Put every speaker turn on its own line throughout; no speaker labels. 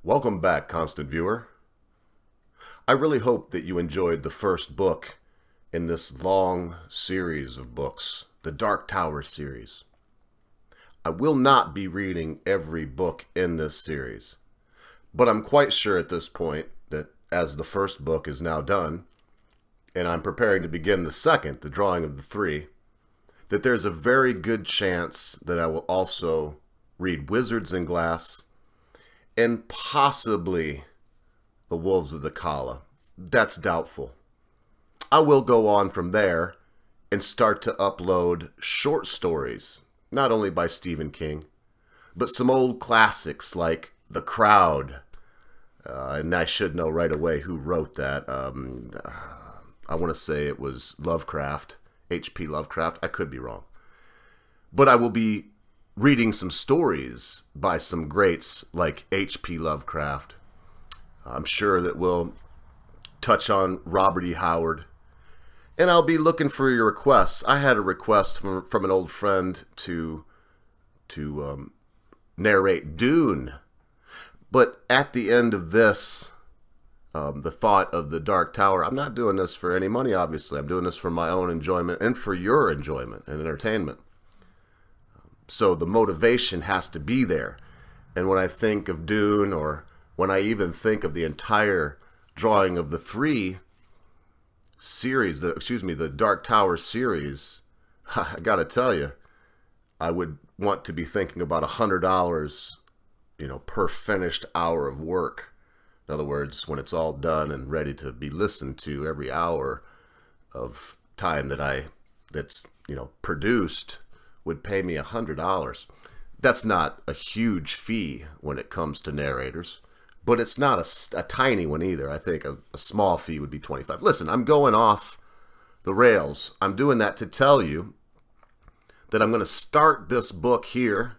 Welcome back, constant viewer. I really hope that you enjoyed the first book in this long series of books, the Dark Tower series. I will not be reading every book in this series, but I'm quite sure at this point that as the first book is now done, and I'm preparing to begin the second, the Drawing of the Three, that there's a very good chance that I will also read Wizards in Glass and possibly The Wolves of the Kala. That's doubtful. I will go on from there and start to upload short stories, not only by Stephen King, but some old classics like The Crowd. And I should know right away who wrote that. I want to say it was Lovecraft, H.P. Lovecraft. I could be wrong. But I will be reading some stories by some greats like H.P. Lovecraft. I'm sure that we'll touch on Robert E. Howard. And I'll be looking for your requests. I had a request from an old friend to narrate Dune. But at the end of this, the thought of the Dark Tower, I'm not doing this for any money, obviously. I'm doing this for my own enjoyment and for your enjoyment and entertainment. So the motivation has to be there. And when I think of Dune, or when I even think of the entire Drawing of the Three series, the Dark Tower series, I gotta tell you, I would want to be thinking about $100, per finished hour of work. In other words, when it's all done and ready to be listened to, every hour of time that's produced would pay me $100. That's not a huge fee when it comes to narrators, but it's not a tiny one either. I think a small fee would be $25. Listen, I'm going off the rails. I'm doing that to tell you that I'm going to start this book here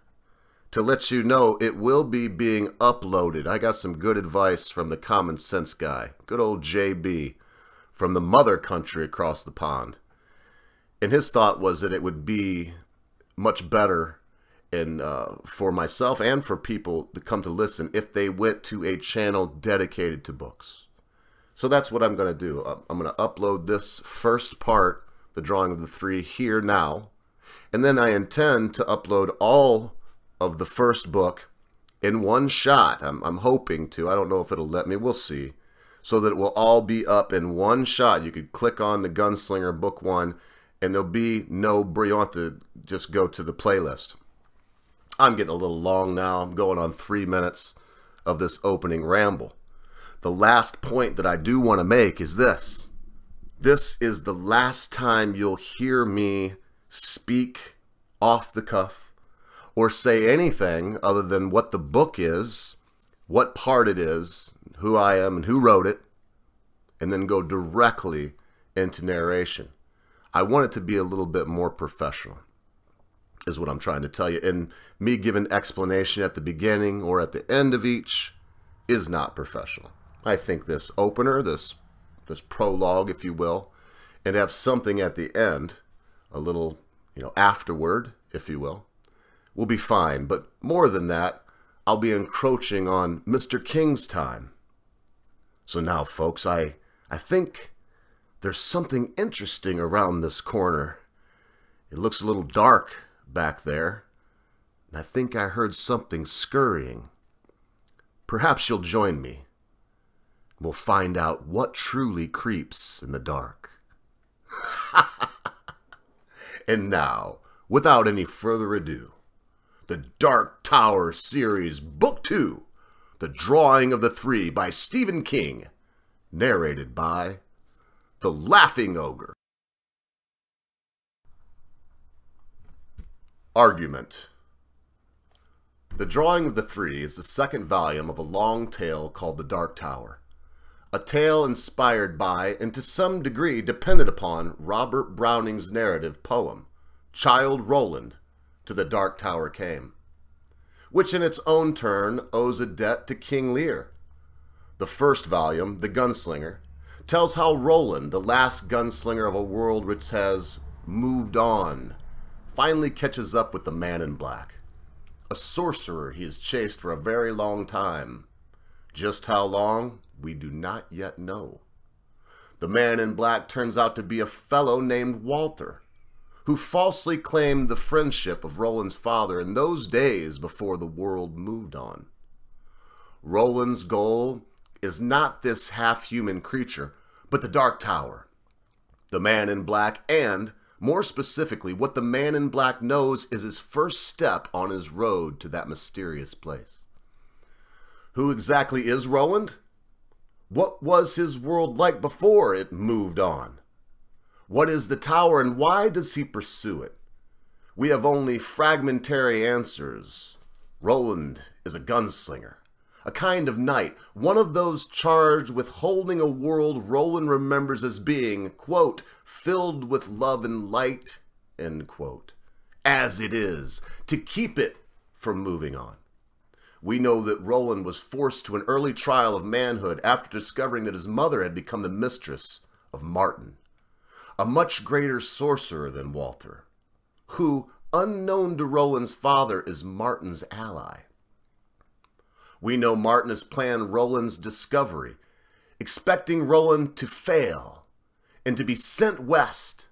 to let you know it will be being uploaded. I got some good advice from the common sense guy, good old JB, from the mother country across the pond. And his thought was that it would be much better for myself and for people that come to listen if they went to a channel dedicated to books. So that's what I'm going to do. I'm going to upload this first part, the Drawing of the Three, here now. And then I intend to upload all of the first book in one shot. I'm hoping to. I don't know if it'll let me. We'll see. So that it will all be up in one shot. You could click on the Gunslinger Book 1, and there'll be no, you want to just go to the playlist. I'm getting a little long now. I'm going on 3 minutes of this opening ramble. The last point that I do want to make is this. This is the last time you'll hear me speak off the cuff or say anything other than what the book is, what part it is, who I am and who wrote it, and then go directly into narration. I want it to be a little bit more professional, is what I'm trying to tell you. And me giving explanation at the beginning or at the end of each is not professional. I think this opener, this prologue, if you will, and have something at the end, a little, afterward, if you will be fine. But more than that, I'll be encroaching on Mr. King's time. So now, folks, I think there's something interesting around this corner. It looks a little dark back there, and I think I heard something scurrying. Perhaps you'll join me. We'll find out what truly creeps in the dark. And now, without any further ado, the Dark Tower series, Book 2, The Drawing of the Three by Stephen King, narrated by The Laughing Ogre. Argument. The Drawing of the Three is the second volume of a long tale called The Dark Tower. A tale inspired by, and to some degree dependent upon, Robert Browning's narrative poem, Childe Roland, To the Dark Tower Came, which in its own turn owes a debt to King Lear. The first volume, The Gunslinger, tells how Roland, the last gunslinger of a world which has moved on, finally catches up with the Man in Black, a sorcerer he has chased for a very long time. Just how long, we do not yet know. The man in black turns out to be a fellow named Walter, who falsely claimed the friendship of Roland's father in those days before the world moved on. Roland's goal is not this half-human creature, but the Dark Tower, the man in black, and, more specifically, what the man in black knows is his first step on his road to that mysterious place. Who exactly is Roland? What was his world like before it moved on? What is the tower and why does he pursue it? We have only fragmentary answers. Roland is a gunslinger, a kind of knight, one of those charged with holding a world Roland remembers as being, quote, filled with love and light, end quote, as it is, to keep it from moving on. We know that Roland was forced to an early trial of manhood after discovering that his mother had become the mistress of Martin, a much greater sorcerer than Walter, who, unknown to Roland's father, is Martin's ally. We know Martin has planned Roland's discovery, expecting Roland to fail and to be sent west.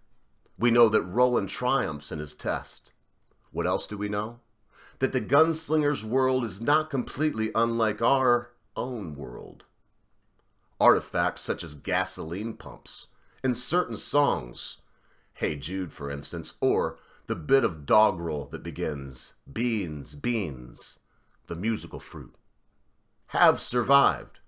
We know that Roland triumphs in his test. What else do we know? That the gunslinger's world is not completely unlike our own world. Artifacts such as gasoline pumps and certain songs, Hey Jude for instance, or the bit of doggerel that begins, beans, beans, the musical fruit, have survived.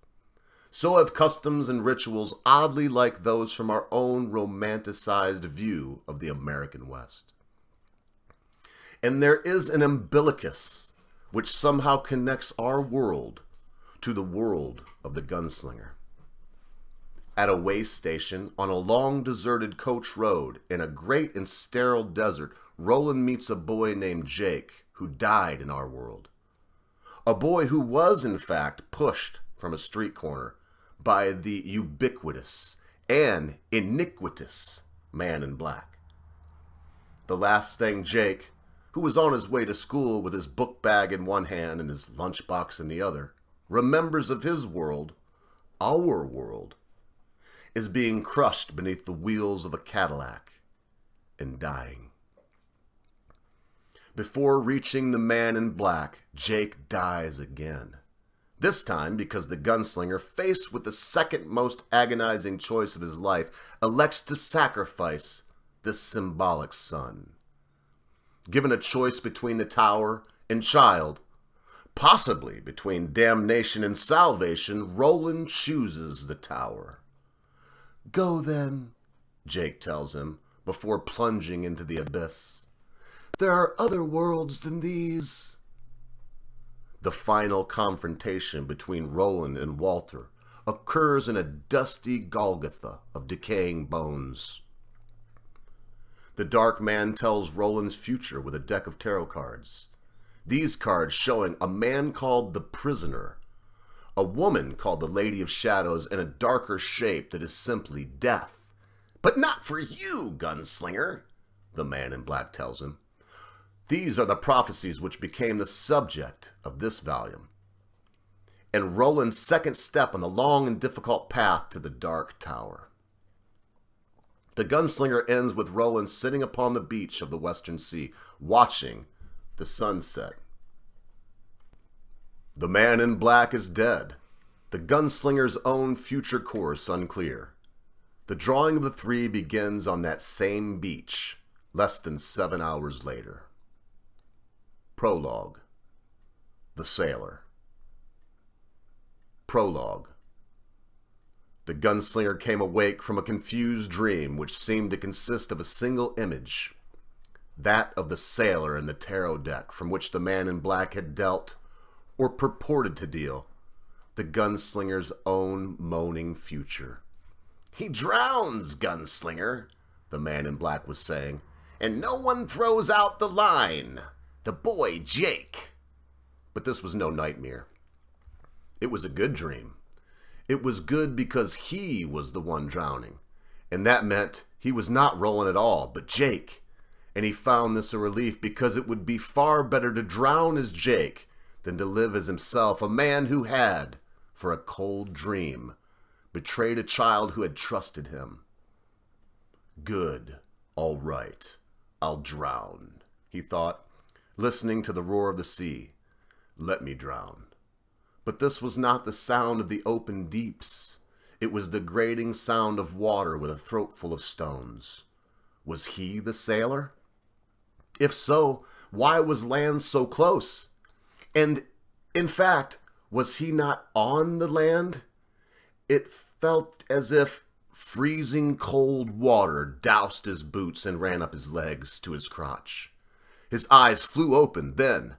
So have customs and rituals oddly like those from our own romanticized view of the American West. And there is an umbilicus which somehow connects our world to the world of the gunslinger. At a way station on a long deserted coach road in a great and sterile desert, Roland meets a boy named Jake who died in our world. A boy who was in fact pushed from a street corner by the ubiquitous and iniquitous man in black. The last thing Jake, who was on his way to school with his book bag in one hand and his lunchbox in the other, remembers of his world, our world, is being crushed beneath the wheels of a Cadillac and dying. Before reaching the man in black, Jake dies again. This time because the gunslinger, faced with the second most agonizing choice of his life, elects to sacrifice this symbolic son. Given a choice between the tower and child, possibly between damnation and salvation, Roland chooses the tower. Go then, Jake tells him, before plunging into the abyss. There are other worlds than these. The final confrontation between Roland and Walter occurs in a dusty Golgotha of decaying bones. The Dark Man tells Roland's future with a deck of tarot cards. These cards showing a man called the Prisoner, a woman called the Lady of Shadows, and a darker shape that is simply death. But not for you, gunslinger, the man in black tells him. These are the prophecies which became the subject of this volume, and Roland's second step on the long and difficult path to the Dark Tower. The gunslinger ends with Roland sitting upon the beach of the Western Sea, watching the sunset. The man in black is dead, the gunslinger's own future course unclear. The drawing of the three begins on that same beach, less than 7 hours later. Prologue. The Sailor. Prologue. The gunslinger came awake from a confused dream which seemed to consist of a single image, that of the sailor in the tarot deck from which the man in black had dealt, or purported to deal, the gunslinger's own moaning future. He drowns, gunslinger, the man in black was saying, and no one throws out the line. The boy Jake. But this was no nightmare. It was a good dream. It was good because he was the one drowning, and that meant he was not Roland at all, but Jake. And he found this a relief because it would be far better to drown as Jake than to live as himself, a man who had, for a cold dream, betrayed a child who had trusted him. Good, all right, I'll drown, he thought, listening to the roar of the sea. Let me drown. But this was not the sound of the open deeps. It was the grating sound of water with a throat full of stones. Was he the sailor? If so, why was land so close? And, in fact, was he not on the land? It felt as if freezing cold water doused his boots and ran up his legs to his crotch. His eyes flew open then,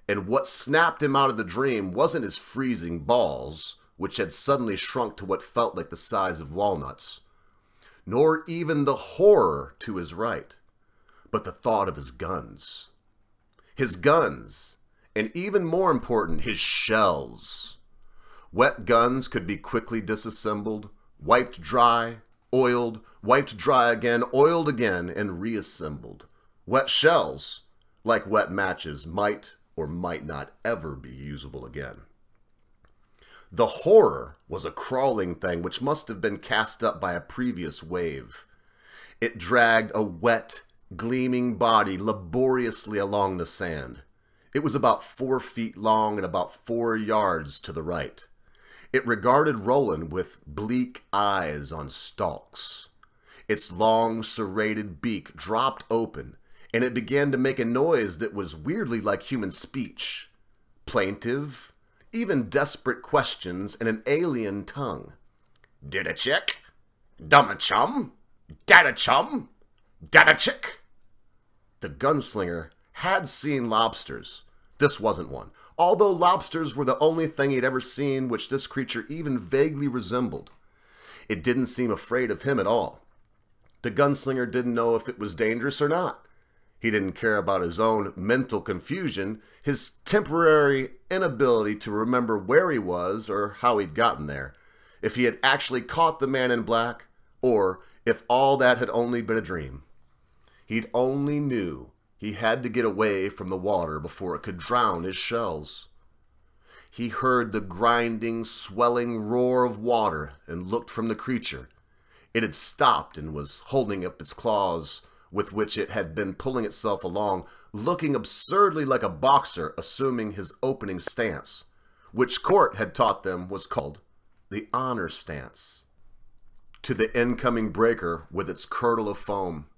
and what snapped him out of the dream wasn't his freezing balls, which had suddenly shrunk to what felt like the size of walnuts, nor even the horror to his right, but the thought of his guns. His guns, and even more important, his shells. Wet guns could be quickly disassembled, wiped dry, oiled, wiped dry again, oiled again, and reassembled. Wet shells, like wet matches, might or might not ever be usable again. The horror was a crawling thing which must have been cast up by a previous wave. It dragged a wet, gleaming body laboriously along the sand. It was about 4 feet long and about 4 yards to the right. It regarded Roland with bleak eyes on stalks. Its long, serrated beak dropped open, and it began to make a noise that was weirdly like human speech. Plaintive, even desperate questions in an alien tongue. Did a chick? Dumb a chum? Dad a chum? Dad a chick? The gunslinger had seen lobsters. This wasn't one, although lobsters were the only thing he'd ever seen which this creature even vaguely resembled. It didn't seem afraid of him at all. The gunslinger didn't know if it was dangerous or not. He didn't care about his own mental confusion, his temporary inability to remember where he was or how he'd gotten there, if he had actually caught the man in black, or if all that had only been a dream. He'd only knew he had to get away from the water before it could drown his shells. He heard the grinding, swelling roar of water and looked from the creature. It had stopped and was holding up its claws, with which it had been pulling itself along, looking absurdly like a boxer assuming his opening stance, which Court had taught them was called the honor stance. To the incoming breaker with its curdle of foam.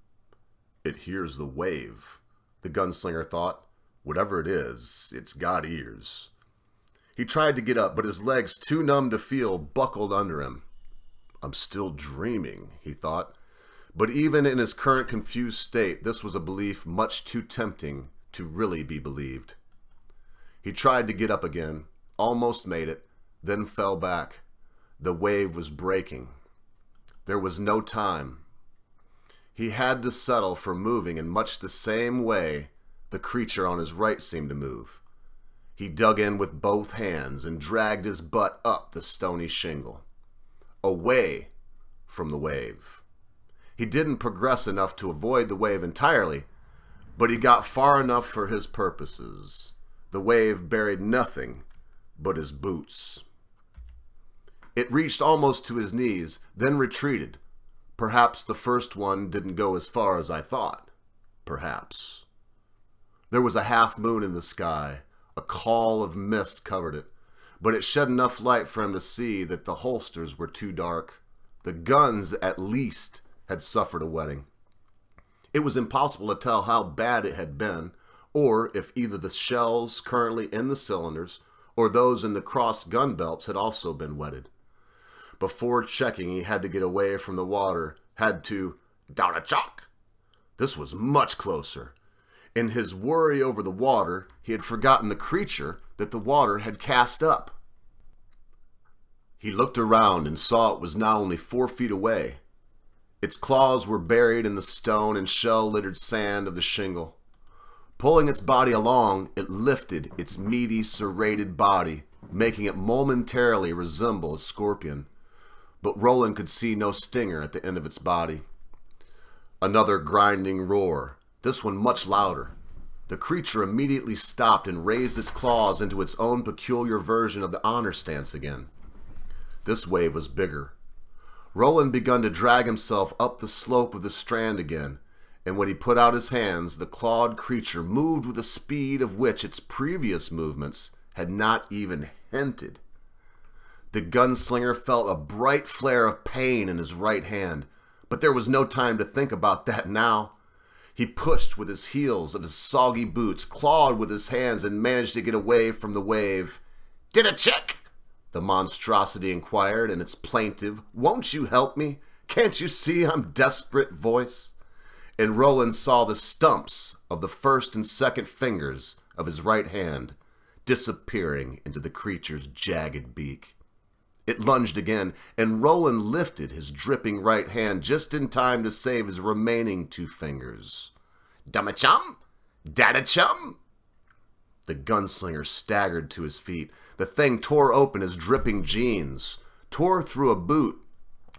It hears the wave, the gunslinger thought. Whatever it is, it's got ears. He tried to get up, but his legs, too numb to feel, buckled under him. I'm still dreaming, he thought. But even in his current confused state, this was a belief much too tempting to really be believed. He tried to get up again, almost made it, then fell back. The wave was breaking. There was no time. He had to settle for moving in much the same way the creature on his right seemed to move. He dug in with both hands and dragged his butt up the stony shingle, away from the wave. He didn't progress enough to avoid the wave entirely, but he got far enough for his purposes. The wave buried nothing but his boots. It reached almost to his knees, then retreated. Perhaps the first one didn't go as far as I thought. Perhaps. There was a half moon in the sky. A caul of mist covered it, but it shed enough light for him to see that the holsters were too dark. The guns, at least, had suffered a wetting. It was impossible to tell how bad it had been, or if either the shells currently in the cylinders or those in the crossed gun belts had also been wetted. Before checking, he had to get away from the water, had to down a chalk. This was much closer. In his worry over the water, he had forgotten the creature that the water had cast up. He looked around and saw it was now only 4 feet away. Its claws were buried in the stone and shell-littered sand of the shingle. Pulling its body along, it lifted its meaty, serrated body, making it momentarily resemble a scorpion. But Roland could see no stinger at the end of its body. Another grinding roar, this one much louder. The creature immediately stopped and raised its claws into its own peculiar version of the honor stance again. This wave was bigger. Roland begun to drag himself up the slope of the strand again, and when he put out his hands, the clawed creature moved with a speed of which its previous movements had not even hinted. The gunslinger felt a bright flare of pain in his right hand, but there was no time to think about that now. He pushed with his heels of his soggy boots, clawed with his hands, and managed to get away from the wave. "Did it check?" the monstrosity inquired in its plaintive, "Won't you help me? Can't you see I'm desperate?" voice. And Roland saw the stumps of the first and second fingers of his right hand disappearing into the creature's jagged beak. It lunged again, and Roland lifted his dripping right hand just in time to save his remaining two fingers. "Dumma-chum? Dada-chum?" The gunslinger staggered to his feet. The thing tore open his dripping jeans, tore through a boot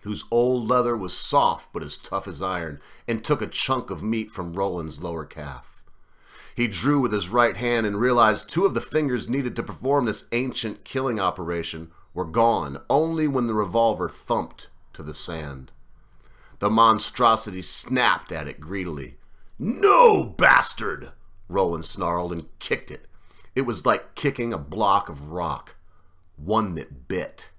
whose old leather was soft but as tough as iron, and took a chunk of meat from Roland's lower calf. He drew with his right hand and realized two of the fingers needed to perform this ancient killing operation were gone only when the revolver thumped to the sand. The monstrosity snapped at it greedily. "No, bastard!" Roland snarled and kicked it. It was like kicking a block of rock, one that bit.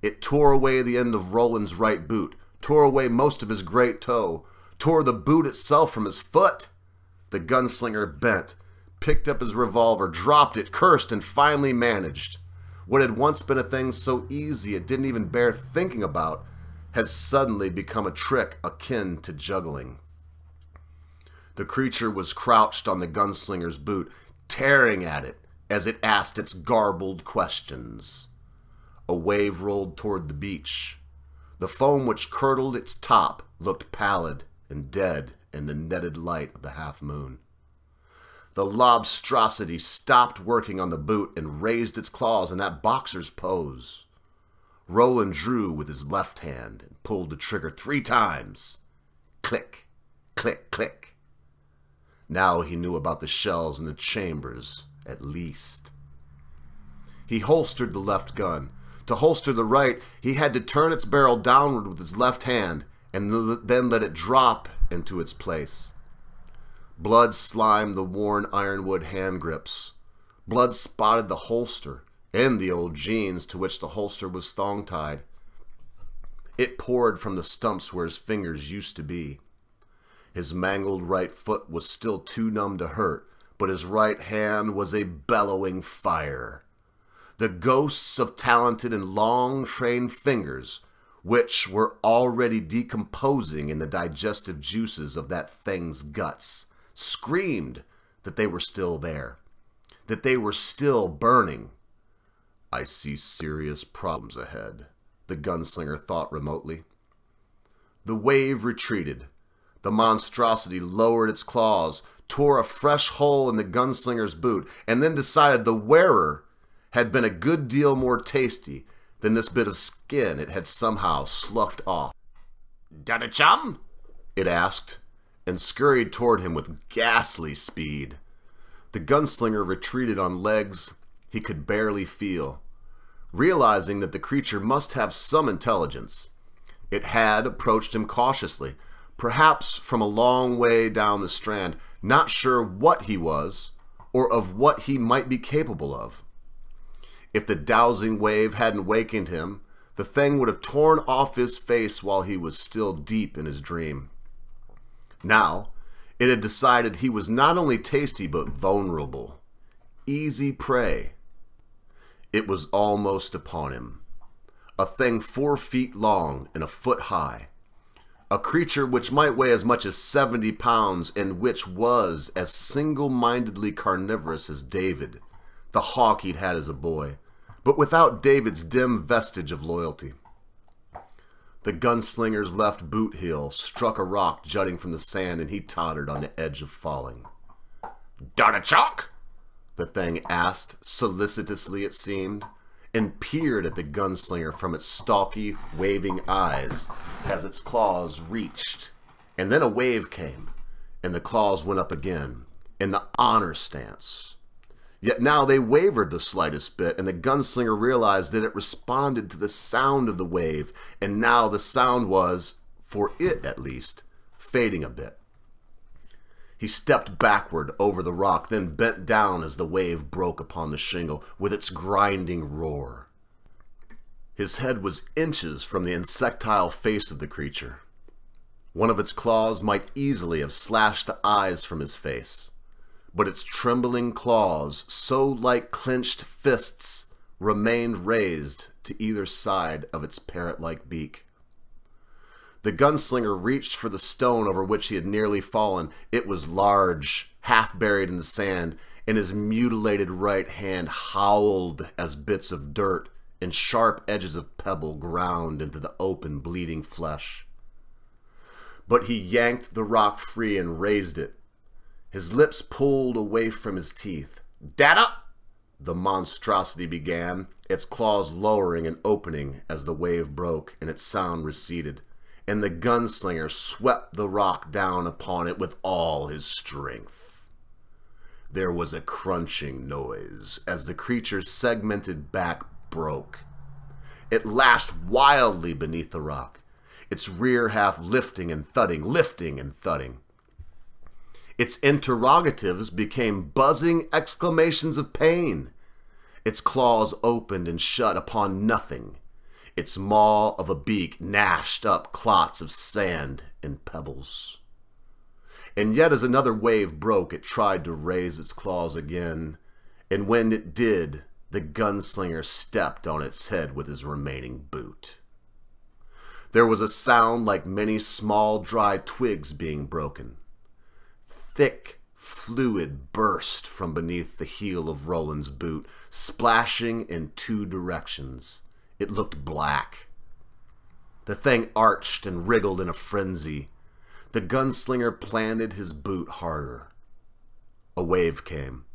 It tore away the end of Roland's right boot, tore away most of his great toe, tore the boot itself from his foot. The gunslinger bent, picked up his revolver, dropped it, cursed, and finally managed. What had once been a thing so easy it didn't even bear thinking about has suddenly become a trick akin to juggling. The creature was crouched on the gunslinger's boot, tearing at it as it asked its garbled questions. A wave rolled toward the beach. The foam which curdled its top looked pallid and dead in the netted light of the half-moon. The lobstrosity stopped working on the boot and raised its claws in that boxer's pose. Roland drew with his left hand and pulled the trigger 3 times. Click, click, click. Now he knew about the shells in the chambers, at least. He holstered the left gun. To holster the right, he had to turn its barrel downward with his left hand and then let it drop into its place. Blood slimed the worn ironwood hand grips. Blood spotted the holster and the old jeans to which the holster was thong-tied. It poured from the stumps where his fingers used to be. His mangled right foot was still too numb to hurt, but his right hand was a bellowing fire. The ghosts of talented and long-trained fingers, which were already decomposing in the digestive juices of that thing's guts, screamed that they were still there, that they were still burning. "I see serious problems ahead," the gunslinger thought remotely. The wave retreated. The monstrosity lowered its claws, tore a fresh hole in the gunslinger's boot, and then decided the wearer had been a good deal more tasty than this bit of skin it had somehow sloughed off. "Dada chum?" it asked, and scurried toward him with ghastly speed. The gunslinger retreated on legs he could barely feel. Realizing that the creature must have some intelligence, it had approached him cautiously, perhaps from a long way down the strand, not sure what he was or of what he might be capable of. If the dowsing wave hadn't wakened him, the thing would have torn off his face while he was still deep in his dream. Now, it had decided he was not only tasty but vulnerable. Easy prey. It was almost upon him. A thing 4 feet long and a foot high. A creature which might weigh as much as 70 pounds and which was as single-mindedly carnivorous as David, the hawk he'd had as a boy, but without David's dim vestige of loyalty. The gunslinger's left boot heel struck a rock jutting from the sand, and he tottered on the edge of falling. "Dada chalk?" the thing asked, solicitously it seemed, and peered at the gunslinger from its stalky, waving eyes as its claws reached. And then a wave came, and the claws went up again, in the honor stance. Yet now they wavered the slightest bit, and the gunslinger realized that it responded to the sound of the wave, and now the sound was, for it at least, fading a bit. He stepped backward over the rock, then bent down as the wave broke upon the shingle with its grinding roar. His head was inches from the insectile face of the creature. One of its claws might easily have slashed the eyes from his face, but its trembling claws, so like clenched fists, remained raised to either side of its parrot-like beak. The gunslinger reached for the stone over which he had nearly fallen. It was large, half buried in the sand, and his mutilated right hand howled as bits of dirt and sharp edges of pebble ground into the open, bleeding flesh. But he yanked the rock free and raised it. His lips pulled away from his teeth. "Data!" the monstrosity began, its claws lowering and opening as the wave broke and its sound receded, and the gunslinger swept the rock down upon it with all his strength. There was a crunching noise as the creature's segmented back broke. It lashed wildly beneath the rock, its rear half lifting and thudding, lifting and thudding. Its interrogatives became buzzing exclamations of pain. Its claws opened and shut upon nothing. Its maw of a beak gnashed up clots of sand and pebbles. And yet as another wave broke, it tried to raise its claws again, and when it did, the gunslinger stepped on its head with his remaining boot. There was a sound like many small dry twigs being broken. Thick fluid burst from beneath the heel of Roland's boot, splashing in two directions. It looked black. The thing arched and wriggled in a frenzy. The gunslinger planted his boot harder. A wave came.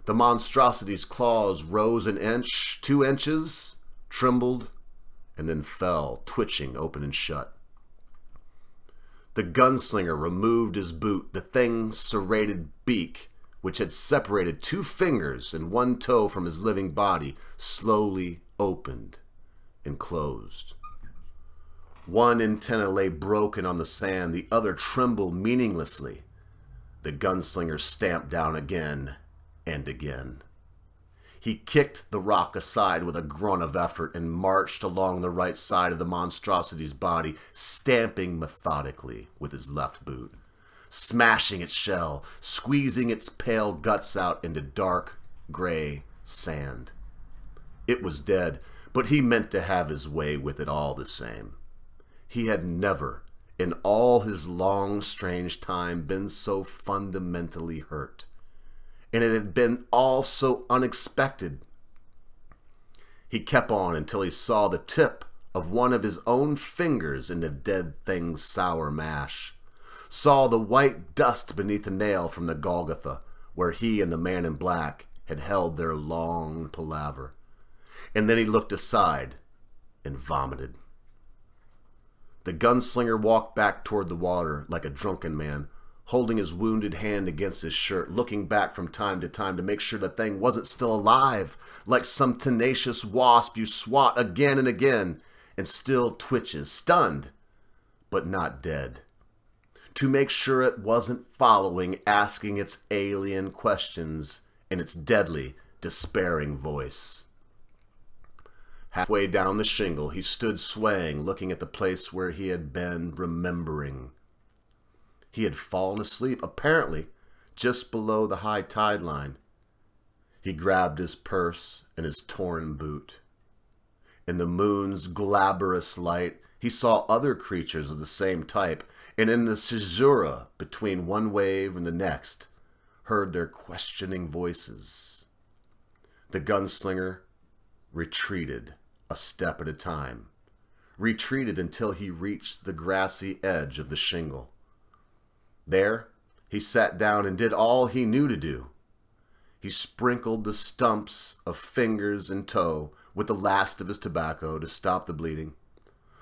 The monstrosity's claws rose an inch, 2 inches, trembled, and then fell, twitching open and shut. The gunslinger removed his boot. The thing's serrated beak, which had separated 2 fingers and 1 toe from his living body, slowly opened and closed. One antenna lay broken on the sand, the other trembled meaninglessly. The gunslinger stamped down again and again. He kicked the rock aside with a grunt of effort and marched along the right side of the monstrosity's body, stamping methodically with his left boot, smashing its shell, squeezing its pale guts out into dark gray sand. It was dead, but he meant to have his way with it all the same. He had never, in all his long, strange time, been so fundamentally hurt. And it had been all so unexpected. He kept on until he saw the tip of one of his own fingers in the dead thing's sour mash, saw the white dust beneath the nail from the Golgotha, where he and the man in black had held their long palaver. And then he looked aside and vomited. The gunslinger walked back toward the water like a drunken man, holding his wounded hand against his shirt, looking back from time to make sure the thing wasn't still alive, like some tenacious wasp you swat again and again, and still twitches, stunned, but not dead. To make sure it wasn't following, asking its alien questions in its deadly, despairing voice. Halfway down the shingle, he stood swaying, looking at the place where he had been, remembering. He had fallen asleep, apparently, just below the high tide line. He grabbed his purse and his torn boot. In the moon's glabrous light, he saw other creatures of the same type, and in the caesura between one wave and the next, heard their questioning voices. The gunslinger retreated a step at a time, retreated until he reached the grassy edge of the shingle. There, he sat down and did all he knew to do. He sprinkled the stumps of fingers and toe with the last of his tobacco to stop the bleeding,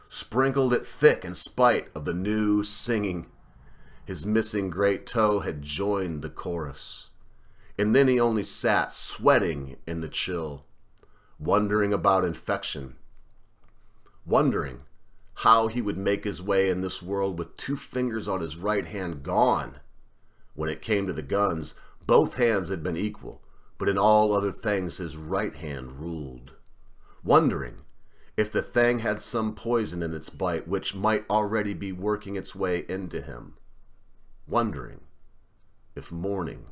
sprinkled it thick in spite of the new singing. His missing great toe had joined the chorus, And then he only sat sweating in the chill, wondering about infection, wondering how he would make his way in this world with 2 fingers on his right hand gone. When it came to the guns, both hands had been equal, but in all other things his right hand ruled. Wondering if the thing had some poison in its bite which might already be working its way into him. Wondering if morning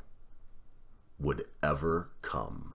would ever come.